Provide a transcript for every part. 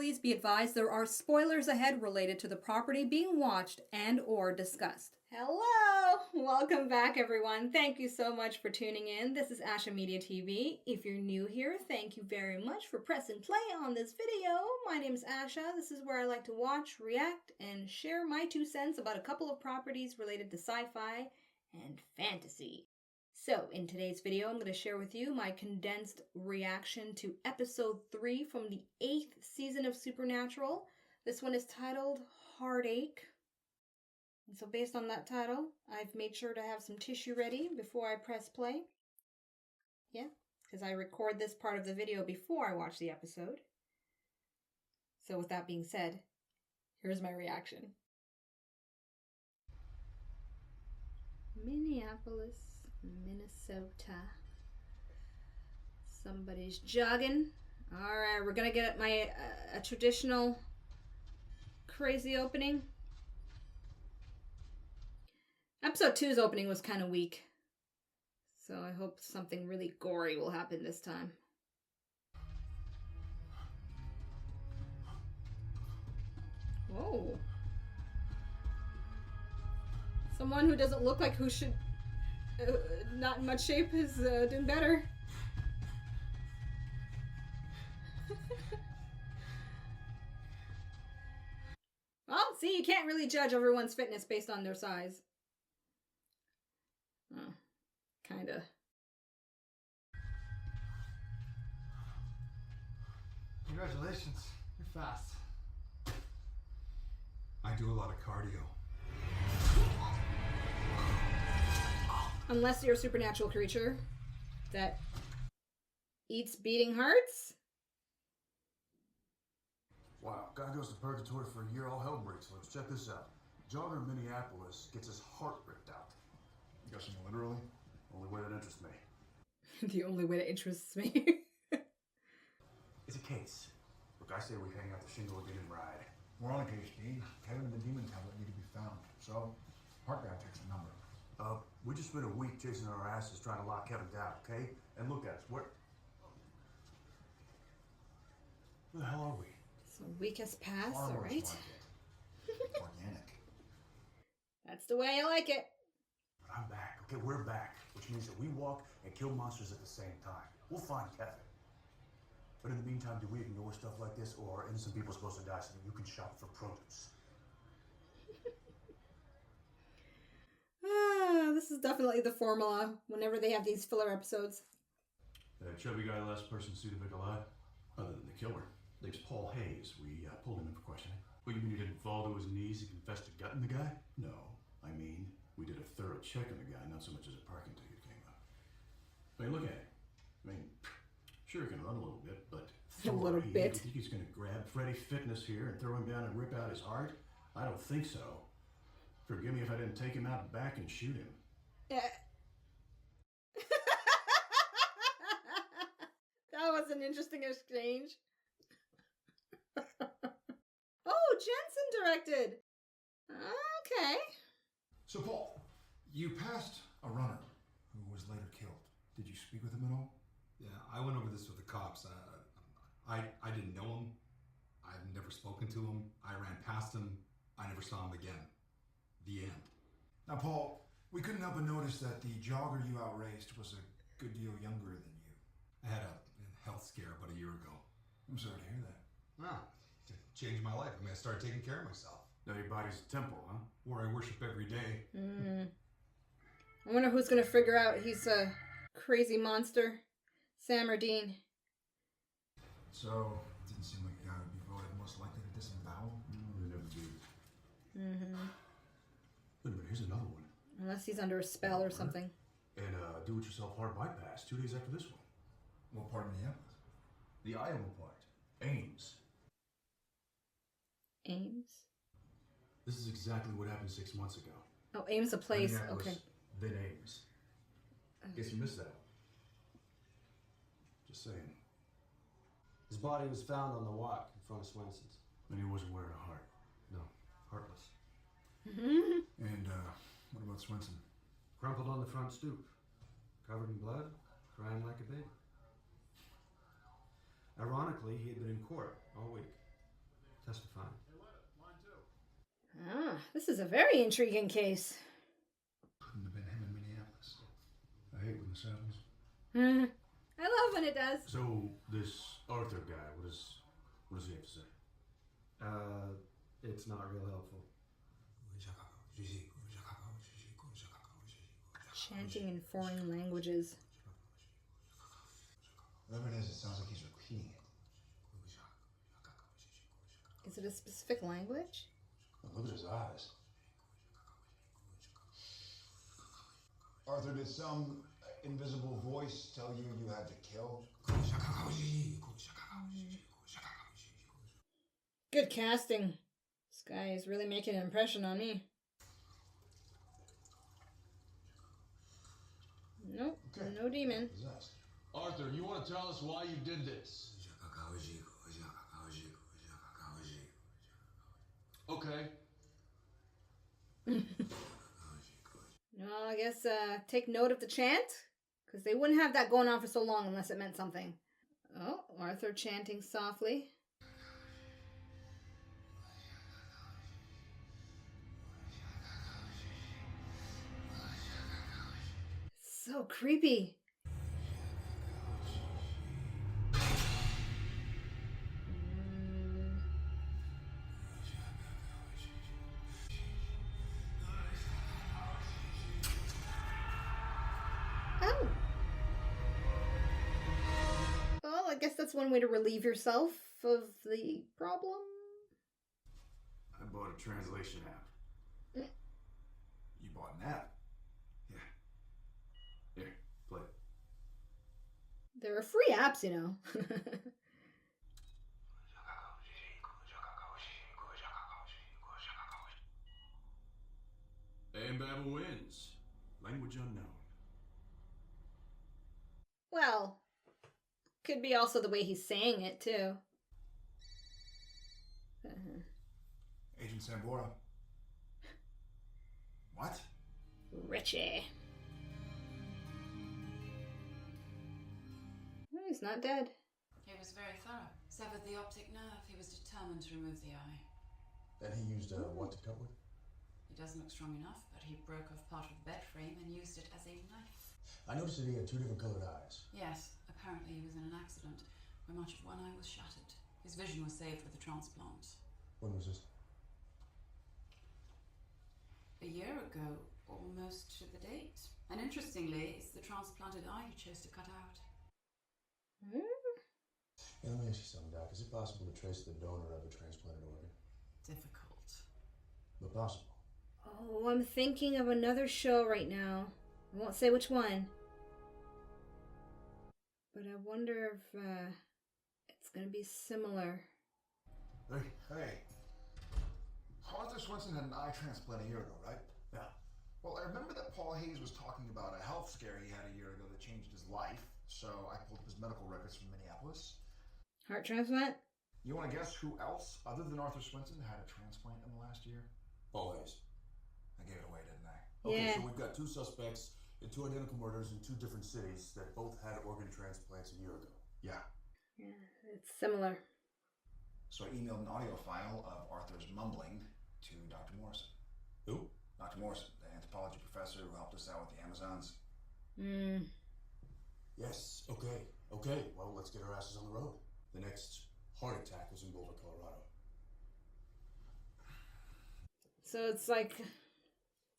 please be advised there are spoilers ahead related to the property being watched and or discussed. Hello! Welcome back, everyone. Thank you so much for tuning in. This is Ashamoji TV. If you're new here, thank you very much for pressing play on this video. My name is Asha. This is where I like to watch, react, and share my 2 cents about a couple of properties related to sci-fi and fantasy. So, in today's video, I'm going to share with you my condensed reaction to episode 3 from the 8th season of Supernatural. This one is titled Heartache. And so based on that title, I've made sure to have some tissue ready before I press play. Yeah, because I record this part of the video before I watch the episode. So with that being said, here's my reaction. Minneapolis, Minnesota. Somebody's jogging. Alright, we're gonna get my a traditional crazy opening. Episode 2's opening was kind of weak, so I hope something really gory will happen this time. Whoa. Someone who doesn't look like who should not in much shape is doing better. Well, see, you can't really judge everyone's fitness based on their size. Oh, kinda. Congratulations, you're fast. I do a lot of cardio. Unless you're a supernatural creature that eats beating hearts. Wow, guy goes to purgatory for a year, all hell breaks loose. Check this out. Jogger in Minneapolis gets his heart ripped out. You guessing literally? Only way that interests me. The only way that interests me. It's a case. Look, I say we hang out the shingle again and ride. We're on a case, Dean. Kevin and the demon tablet need to be found. So, Heart guy takes a number. We just spent a week chasing our asses trying to lock Kevin down, okay? And look at us, where the hell are we? So week has passed, Farmers alright. market. Organic. That's the way I like it. But I'm back, okay? We're back. Which means that we walk and kill monsters at the same time. We'll find Kevin. But in the meantime, do we ignore stuff like this, or are innocent people supposed to die so that you can shop for produce? This is definitely the formula whenever they have these filler episodes. That chubby guy, last person to see the Vic alive? Other than the killer. Name's Paul Hayes. We pulled him in for questioning. What, you mean you didn't fall to his knees and confess to gutting the guy? No. I mean, we did a thorough check on the guy, not so much as a parking ticket came up. I mean, look at him. I mean, sure he can run a little bit, but... A little bit? You think he's gonna grab Freddy Fitness here and throw him down and rip out his heart? I don't think so. Forgive me if I didn't take him out back and shoot him. That was an interesting exchange. Oh, Jensen directed. Okay. So, Paul, you passed a runner who was later killed. Did you speak with him at all? Yeah, I went over this with the cops. I didn't know him. I've never spoken to him. I ran past him. I never saw him again. The end. Now, Paul, we couldn't help but notice that the jogger you outraced was a good deal younger than you. I had a health scare about a year ago. I'm sorry to hear that. Ah, it changed my life. I mean, I started taking care of myself. Now your body's a temple, huh? Where I worship every day. I wonder who's going to figure out he's a crazy monster. Sam or Dean. So, it didn't seem like a guy would be voted most likely to disembowel. They never do. Wait a minute, here's another one. Unless he's under a spell or something. And do-it-yourself heart bypass 2 days after this one. What part of Minneapolis? The Iowa part. Ames. Ames? This is exactly what happened 6 months ago. Oh, Ames a place. Minneapolis, Okay. Then Ames. Guess you missed that. Just saying. His body was found on the walk in front of Swenson's. And he wasn't wearing a heart. No, heartless. And, what about Swenson? Crumpled on the front stoop, covered in blood, crying like a baby. Ironically, he had been in court all week. testifying. Ah, this is a very intriguing case. Couldn't have been him in Minneapolis. I hate when this happens. I love when it does. So, this Arthur guy, what does he have to say? It's not real helpful. Chanting in foreign languages. Whatever it is, it sounds like he's repeating it. Is it a specific language? Look at his eyes. Arthur, did some invisible voice tell you you had to kill? Good casting. This guy is really making an impression on me. Nope, Okay. no demon. Possessed. Arthur, you want to tell us why you did this? Okay. No, I guess take note of the chant, because they wouldn't have that going on for so long unless it meant something. Oh, Arthur chanting softly. So creepy. Oh. Well, I guess that's one way to relieve yourself of the problem. I bought a translation app. You bought an app. Yeah. Here, play it. There are free apps, you know. And Babel wins. Language unknown. Well, could be also the way he's saying it, too. Agent Sambora. What? Richie. No, he's not dead. He was very thorough. Severed the optic nerve. He was determined to remove the eye. And he used what to cut with? He doesn't look strong enough, but he broke off part of the bed frame and used it as a knife. I noticed that he had two different colored eyes. Yes, apparently he was in an accident where much of one eye was shattered. His vision was saved with a transplant. When was this? A year ago, almost to the date. And interestingly, it's the transplanted eye he chose to cut out. Hey, let me ask you something, Doc. Is it possible to trace the donor of a transplanted organ? Difficult. But possible. Oh, I'm thinking of another show right now. I won't say which one. But I wonder if it's going to be similar. Hey. Arthur Swenson had an eye transplant a year ago, right? Yeah. Well, I remember that Paul Hayes was talking about a health scare he had a year ago that changed his life, so I pulled up his medical records from Minneapolis. Heart transplant? You want to guess who else, other than Arthur Swenson, had a transplant in the last year? Paul Hayes. I gave it away, didn't I? Okay, Yeah. so we've got two suspects in two identical murders in two different cities that both had organ transplants a year ago. Yeah. Yeah, it's similar. So I emailed an audio file of Arthur's mumbling to Dr. Morrison. Who? Dr. Morrison, the anthropology professor who helped us out with the Amazons. Yes, okay. Well, let's get our asses on the road. The next heart attack was in Boulder, Colorado. So it's like,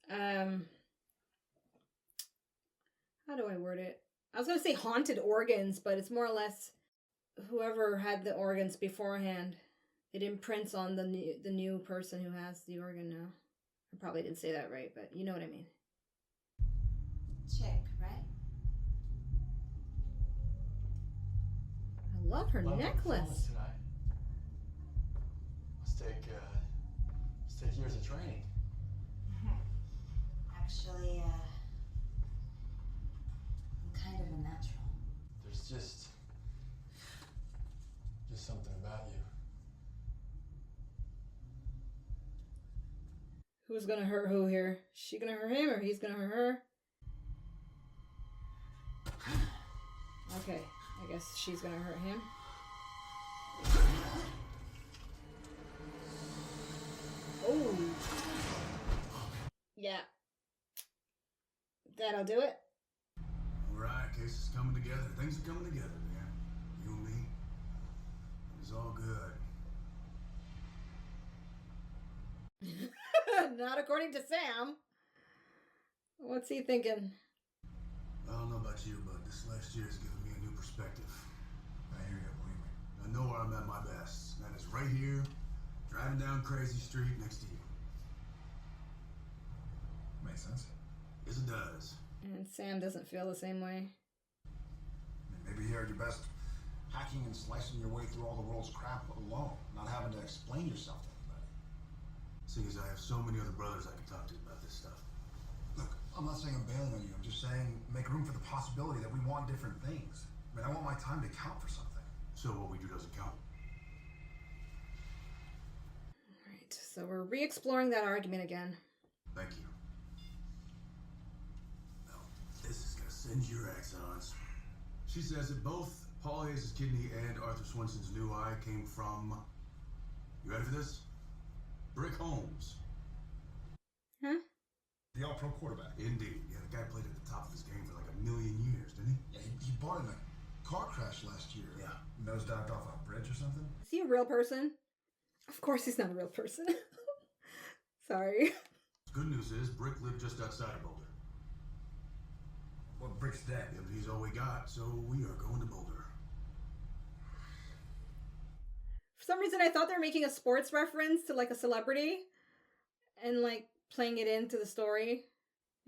how do I word it? I was going to say haunted organs, but it's more or less whoever had the organs beforehand. It imprints on the new person who has the organ now. I probably didn't say that right, but you know what I mean. Chick, right? I love her necklace. Tonight. Must take years of training. Actually, I'm kind of a natural. There's just something about you. Who's gonna hurt who here? She gonna hurt him or he's gonna hurt her? Okay, I guess she's gonna hurt him. Yeah. That'll do it. All right, case is coming together. Things are coming together, man. You and me. It's all good. Not according to Sam. What's he thinking? I don't know about you, but this last year has given me a new perspective. I hear you, believe me. I know where I'm at my best. And that is right here, driving down Crazy Street next to you. Makes sense. Yes, it does. And Sam doesn't feel the same way. Maybe you're at your best hacking and slicing your way through all the world's crap alone, not having to explain yourself to anybody. Seeing as I have so many other brothers I can talk to about this stuff. Look, I'm not saying I'm bailing on you. I'm just saying make room for the possibility that we want different things. I mean, I want my time to count for something. So what we do doesn't count. Alright, so we're re-exploring that argument again. Thank you. Now, this is gonna send your excellence. She says that both Paul Hayes' kidney and Arthur Swinson's new eye came from... You ready for this? Brick Holmes. Huh? The all-pro quarterback. Indeed. Yeah, the guy played at the top of his game for like 1,000,000 years, didn't he? Yeah, he bought in a car crash last year. Yeah. Nosedived off a bridge or something. Is he a real person? Of course he's not a real person. Sorry. The good news is Brick lived just outside of Boulder. Well, Brick's dead. Yeah, but he's all we got, so we are going to Boulder. For some reason I thought they were making a sports reference to like a celebrity and like playing it into the story.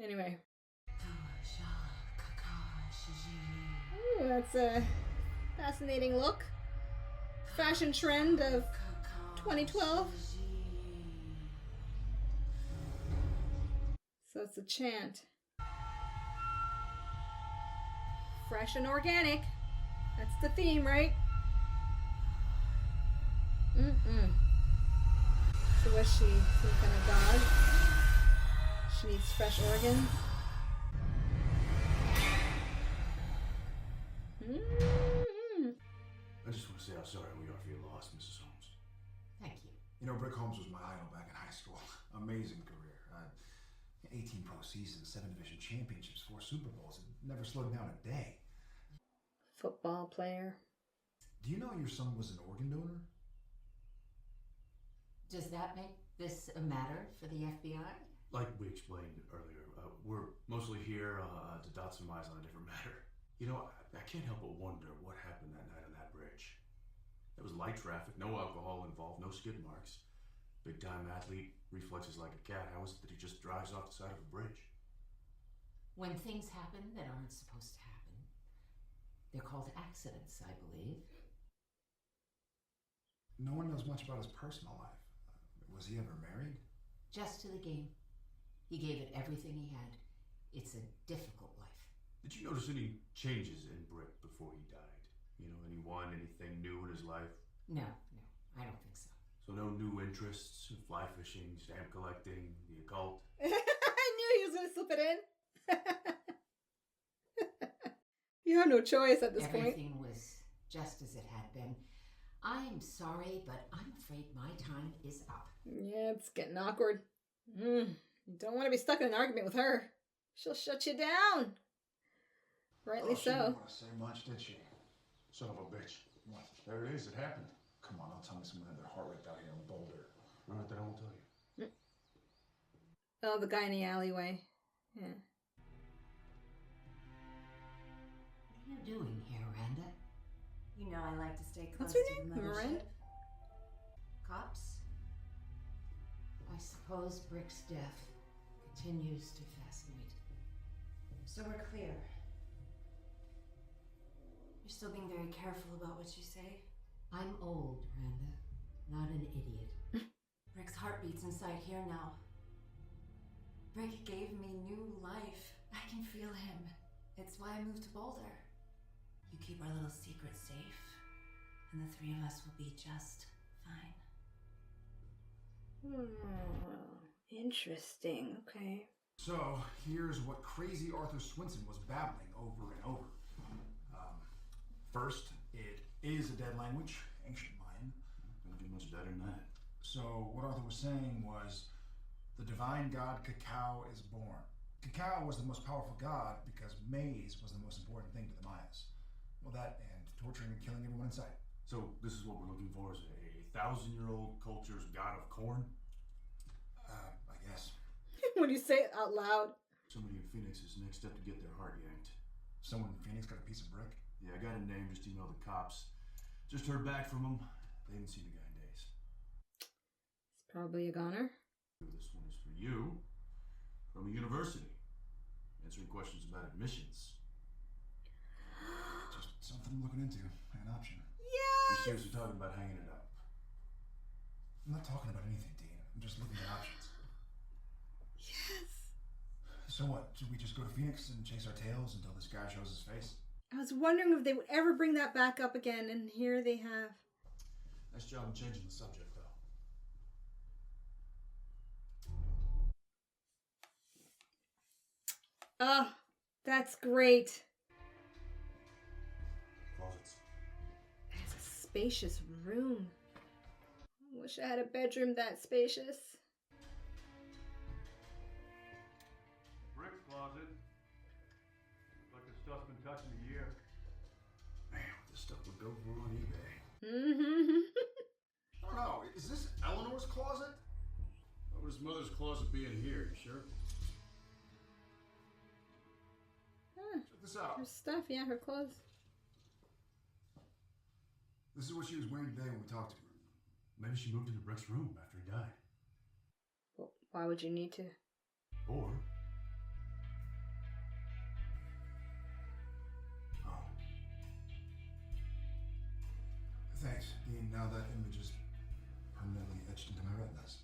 Anyway. Ooh, that's a fascinating look. Fashion trend of 2012. So it's a chant. Fresh and organic. That's the theme, right? So was she some kind of god? She needs fresh organs. I just want to say how sorry we are for your loss, Mrs. Holmes. Thank you. You know, Brick Holmes was my idol back in high school. Amazing career. 18 pro seasons, 7 division championships, 4 Super Bowls. It never slowed down a day. Football player. Do you know your son was an organ donor? Does that make this a matter for the FBI? Like we explained earlier, we're mostly here to dot some I's on a different matter. You know, I can't help but wonder what happened that night on that bridge. There was light traffic, no alcohol involved, no skid marks. Big time athlete, reflexes like a cat. How is it that he just drives off the side of a bridge? When things happen that aren't supposed to happen, they're called accidents, I believe. No one knows much about his personal life. Was he ever married? Just to the game. He gave it everything he had. It's a difficult life. Did you notice any changes in Brick before he died? You know, anything new in his life? No, I don't think so. So no new interests, fly fishing, stamp collecting, the occult? I knew he was going to slip it in. You have no choice at this point. Everything was just as it had been. I'm sorry, but I'm afraid my time is up. Yeah, it's getting awkward. You don't want to be stuck in an argument with her. She'll shut you down. Rightly She so. didn't want to say much, did she? Son of a bitch. What? There it is, it happened. Come on, don't tell me someone had their heart ripped out here in Boulder. All right, then I won't tell you. Oh, the guy in the alleyway. Yeah. What are you doing here, Randa? You know I like to stay close What's her to name? the mothership. Miranda? Cops? I suppose Brick's death continues to fascinate. So we're clear. You're still being very careful about what you say. I'm old, Randa, not an idiot. Rick's heart beats inside here now. Rick gave me new life. I can feel him. It's why I moved to Boulder. You keep our little secret safe, and the 3 of us will be just fine. Interesting. Okay. So, here's what crazy Arthur Swinson was babbling over and over. First, it is a dead language, ancient Mayan. Don't do much better than that. So, what Arthur was saying was The divine god Cacao is born. Cacao was the most powerful god because maize was the most important thing to the Mayas. Well, that and torturing and killing everyone in sight. So this is what we're looking for, is a 1,000-year-old culture's god of corn? I guess. When you say it out loud. Somebody in Phoenix is next up to get their heart yanked. Someone in Phoenix got a piece of brick? Yeah, I got a name, just emailed the cops. Just heard back from them. They haven't seen the guy in days. It's probably a goner. This one is for you, from a university, answering questions about admissions. Just something I'm looking into. An option. You Yeah. seriously talking about hanging it up? I'm not talking about anything, Dean. I'm just looking at options. Yes. So what? Should we just go to Phoenix and chase our tails until this guy shows his face? I was wondering if they would ever bring that back up again, and here they have. Nice job in changing the subject, though. Ah, that's great. Closets. It's a spacious room. I wish I had a bedroom that spacious. Brick closet. Looks like the stuff's been touching a year. Man, this stuff would go for on eBay. Mm-hmm. I don't know. Is this Eleanor's closet? What would his mother's closet be in here? You sure? Check this out. Her stuff, yeah, her clothes. This is what she was wearing today when we talked to her. Maybe she moved into Brick's room after he died. Well, why would you need to? Or... Oh. Thanks, Dean. Now that image is permanently etched into my retinas.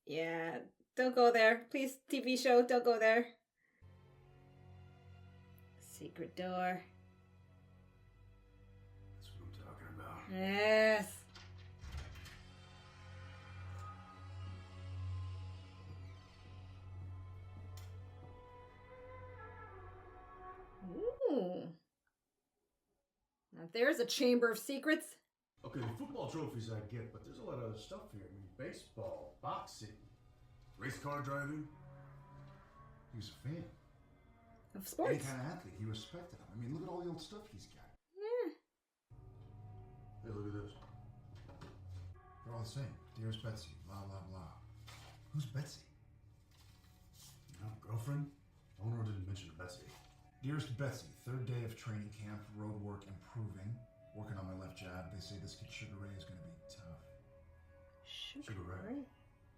Yeah, don't go there. Please, TV show, don't go there. Secret door. That's what I'm talking about. Yes. Ooh. Now there's a chamber of secrets. Okay, the football trophies I get, but there's a lot of other stuff here. I mean, baseball, boxing, race car driving. He was a fan. Of Any sports. kind of athlete. He respected him. I mean, look at all the old stuff he's got. Yeah. Hey, look at this. They're all the same. Dearest Betsy, blah, blah, blah. Who's Betsy? No, girlfriend? Owner didn't mention Betsy. Dearest Betsy, third day of training camp, road work improving. Working on my left jab. They say this kid Sugar Ray is going to be tough. Sugar Ray?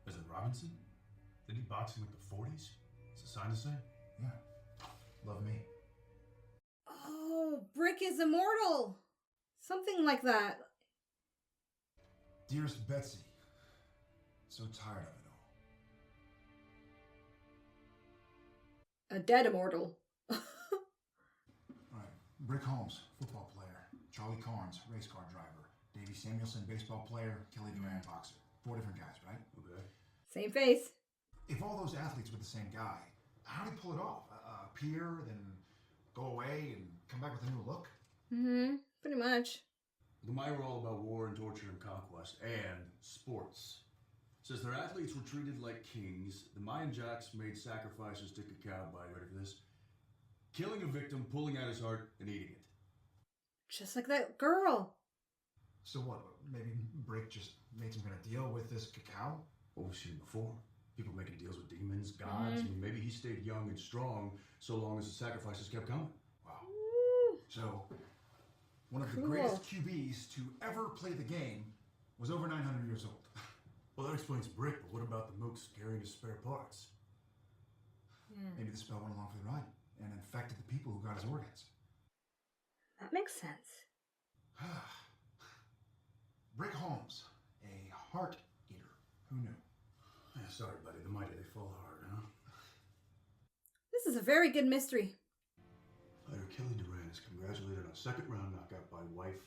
Is it Robinson? Did he box in like the 40s? Is it sign to say? Yeah. Love me. Oh, Brick is immortal. Something like that. Dearest Betsy, so tired of it all. A dead immortal. All right. Brick Holmes, football player. Charlie Carnes, race car driver. Davey Samuelson, baseball player. Kelly Duran, boxer. 4 different guys, right? Okay. Same face. If all those athletes were the same guy, how did he pull it off? Appear, then go away and come back with a new look? Mm-hmm. Pretty much. The Maya were all about war and torture and conquest and sports. Says their athletes were treated like kings. The Mayan jacks made sacrifices to cacao by, ready for this? Killing a victim, pulling out his heart, and eating it. Just like that girl. So what? Maybe Brick just made some kind of deal with this cacao? What we've seen before. People making deals with demons, gods. I mean, maybe he stayed young and strong so long as the sacrifices kept coming. Wow. Ooh. So, one of the Cool. greatest QBs to ever play the game was over 900 years old. Well, that explains Brick, but what about the mooks carrying his spare parts? Yeah. Maybe the spell went along for the ride and infected the people who got his organs. That makes sense. Brick Holmes, a heart eater. Who knew? Yeah, sorry, buddy. The mighty, they fall hard, huh? This is a very good mystery. Fighter Kelly Duran is congratulated on a second-round knockout by wife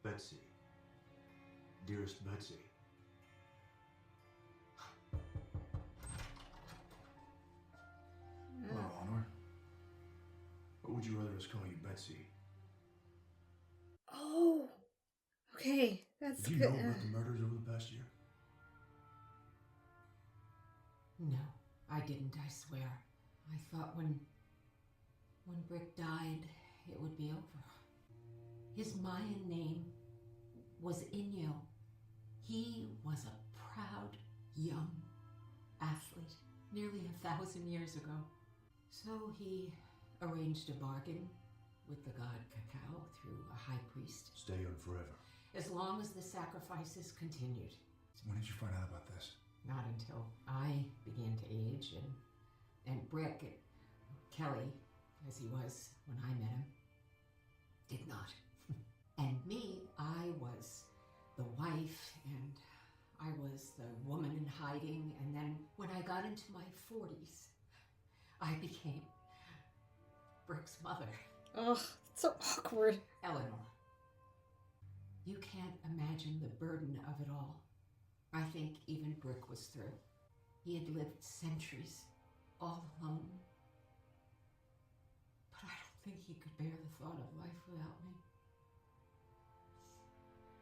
Betsy. Dearest Betsy. Hello, Honor. What would you rather us call you, Betsy? Oh. Okay. That's Did you good. know about the murders over the past year? No, I didn't, I swear. I thought when Brick died, it would be over. His Mayan name was Inyo. He was a proud, young athlete, nearly 1,000 years ago. So he arranged a bargain with the god Cacao through a high priest. Stay on forever. As long as the sacrifices continued. When did you find out about this? Not until I began to age, and Brick, Kelly, as he was when I met him, did not. And me, I was the wife, and I was the woman in hiding, and then when I got into my 40s, I became Brick's mother. Ugh, it's so awkward. Eleanor, you can't imagine the burden of it all. I think even Brick was through. He had lived centuries all alone. But I don't think he could bear the thought of life without me.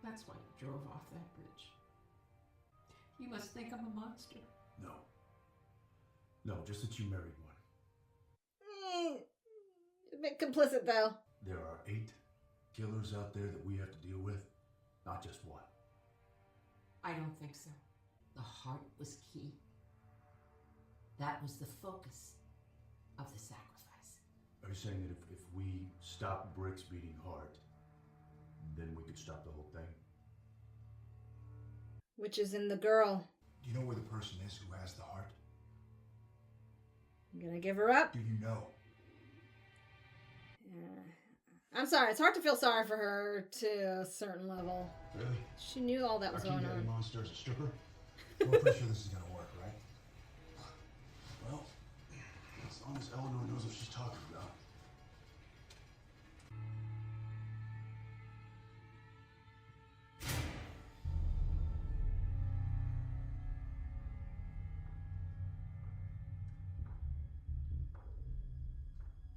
That's why he drove off that bridge. You must think I'm a monster. No. No, just that you married one. A bit complicit, though. There are 8 killers out there that we have to deal with, not just one. I don't think so. The heart was key. That was the focus of the sacrifice. Are you saying that if we stop Brick's beating heart, then we could stop the whole thing? Which is in the girl. Do you know where the person is who has the heart? You gonna give her up? Do you know? Yeah. I'm sorry, it's hard to feel sorry for her to a certain level. Really? She knew all that was going on. Monster as a stripper? We're pretty sure this is gonna work, right? Well, as long as Eleanor knows what she's talking about.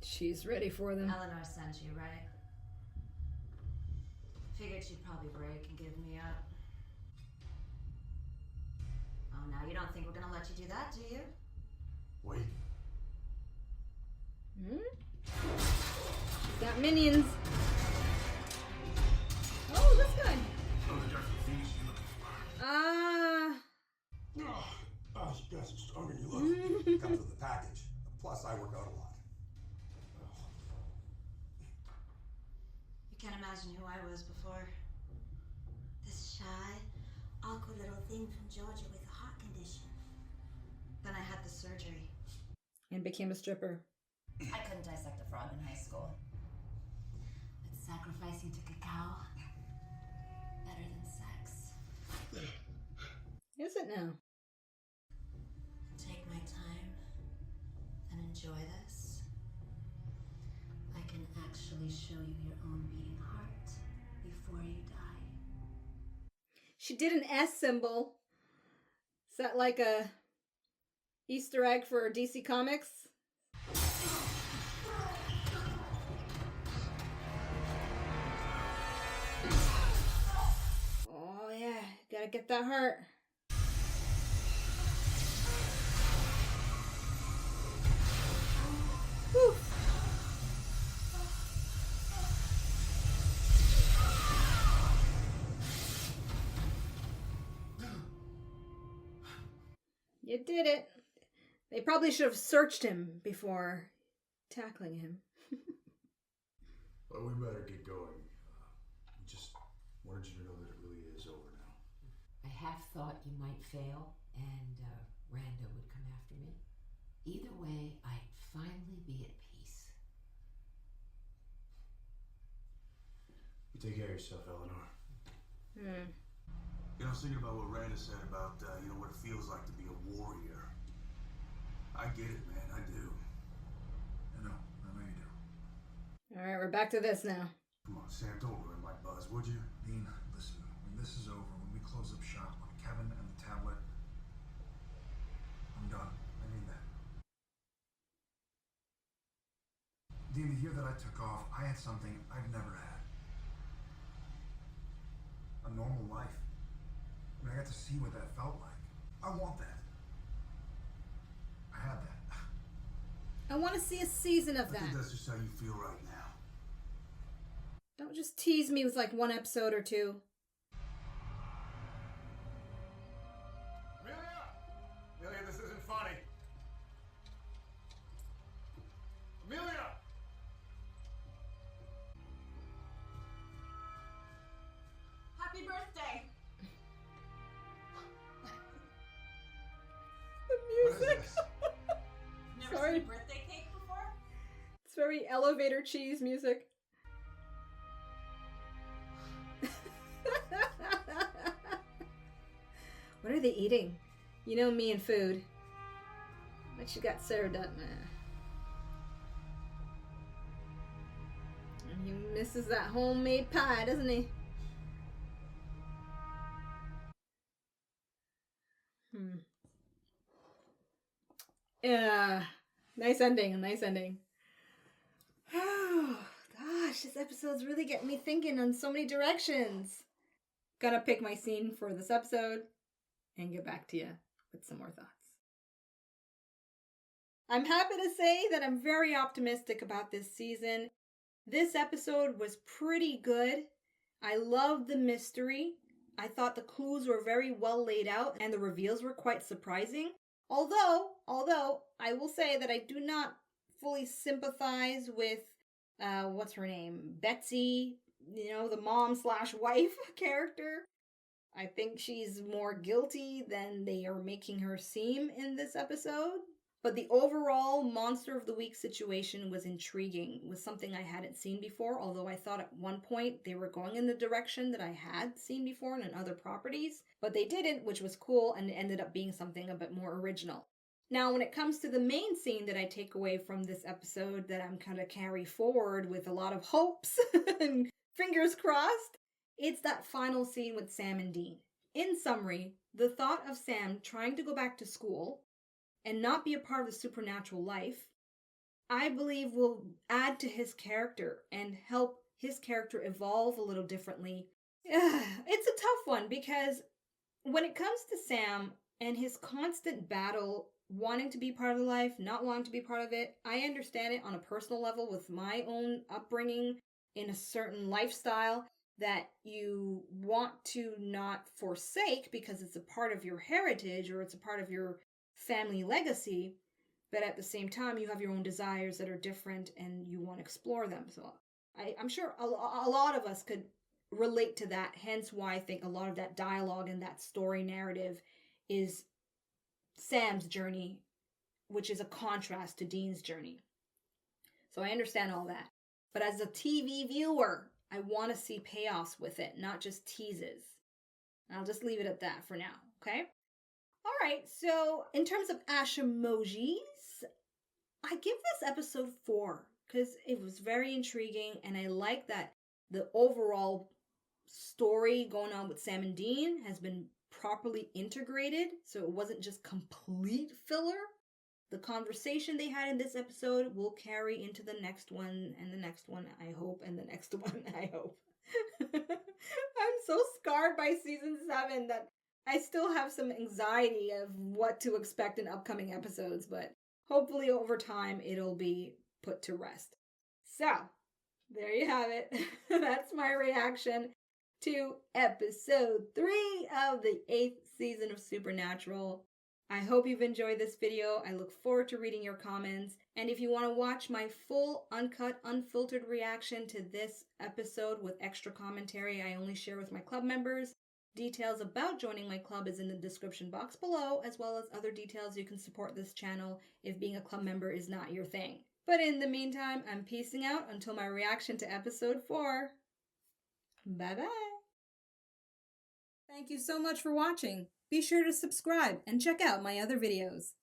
She's ready for them. Eleanor sent you, right? Figured she'd probably break and give me up. Oh, now you don't think we're gonna let you do that, do you? Wait. She's got minions. Oh, this guy. Oh, the guy from Phoenix you're looking for. Ah. Oh, you guys are stronger than you look. Comes with the package. Plus, I work out a lot. You can't imagine who I was before. This shy, awkward little thing from Georgia with a heart condition. Then I had the surgery. And became a stripper. I couldn't dissect a frog in high school. But sacrificing to cacao, better than sex. Is it now? Take my time and enjoy this. I can actually show you your own beating heart before you die. She did an S symbol. Is that like a Easter egg for DC Comics? Oh yeah, gotta get that heart. Whew. You did it. They probably should have searched him before tackling him. Well, we better get going. We just wanted you to know that it really is over now. I half thought you might fail and Randa would come after me. Either way, I'd finally be at peace. You take care of yourself, Eleanor. You know, I was thinking about what Randa said about, what it feels like to be a warrior. I get it, man. I do. I know you do. Alright, we're back to this now. Come on, Sam, don't ruin my buzz, would you? Dean, listen, when this is over, when we close up shop on Kevin and the tablet, I'm done. I mean that. Dean, the year that I took off, I had something I've never had. A normal life. I got to see what that felt like. I want that. I want to see a season of I think that. that's just how you feel right now. Don't just tease me with like one episode or two. Amelia, this isn't funny. Amelia! Happy birthday! The What is music. this? Never Sorry. seen a birthday cake before? It's very elevator cheese music. What are they eating? You know me and food. What you got served up, man? And he misses that homemade pie, doesn't he? Yeah. Nice ending, nice ending. Oh, gosh, this episode's really getting me thinking on so many directions. Gonna pick my scene for this episode and get back to you with some more thoughts. I'm happy to say that I'm very optimistic about this season. This episode was pretty good. I loved the mystery. I thought the clues were very well laid out and the reveals were quite surprising. Although I will say that I do not fully sympathize with what's her name? Betsy, you know, the mom/wife character. I think she's more guilty than they are making her seem in this episode. But the overall Monster of the Week situation was intriguing. It was something I hadn't seen before, although I thought at one point they were going in the direction that I had seen before in other properties. But they didn't, which was cool, and it ended up being something a bit more original. Now, when it comes to the main scene that I take away from this episode that I'm kind of carry forward with a lot of hopes and fingers crossed, it's that final scene with Sam and Dean. In summary, the thought of Sam trying to go back to school and not be a part of the supernatural life, I believe will add to his character and help his character evolve a little differently. It's a tough one because when it comes to Sam and his constant battle, wanting to be part of the life, not wanting to be part of it, I understand it on a personal level with my own upbringing in a certain lifestyle that you want to not forsake because it's a part of your heritage or it's a part of your family legacy, but at the same time you have your own desires that are different and you want to explore them. So I'm sure a lot of us could relate to that, hence why I think a lot of that dialogue and that story narrative is Sam's journey, which is a contrast to Dean's journey. So I understand all that. But as a TV viewer, I want to see payoffs with it, not just teases. And I'll just leave it at that for now, okay? All right, so in terms of Ashemojis, I give this episode 4 because it was very intriguing and I like that the overall story going on with Sam and Dean has been properly integrated, so it wasn't just complete filler. The conversation they had in this episode will carry into the next one and the next one, I hope, and the next one, I hope. I'm so scarred by season 7 that I still have some anxiety of what to expect in upcoming episodes, but hopefully over time it'll be put to rest. So, there you have it. That's my reaction to episode 3 of the 8th season of Supernatural. I hope you've enjoyed this video. I look forward to reading your comments. And if you want to watch my full, uncut, unfiltered reaction to this episode with extra commentary I only share with my club members, details about joining my club is in the description box below, as well as other details you can support this channel if being a club member is not your thing. But in the meantime, I'm peacing out until my reaction to episode 4. Bye-bye. Thank you so much for watching. Be sure to subscribe and check out my other videos.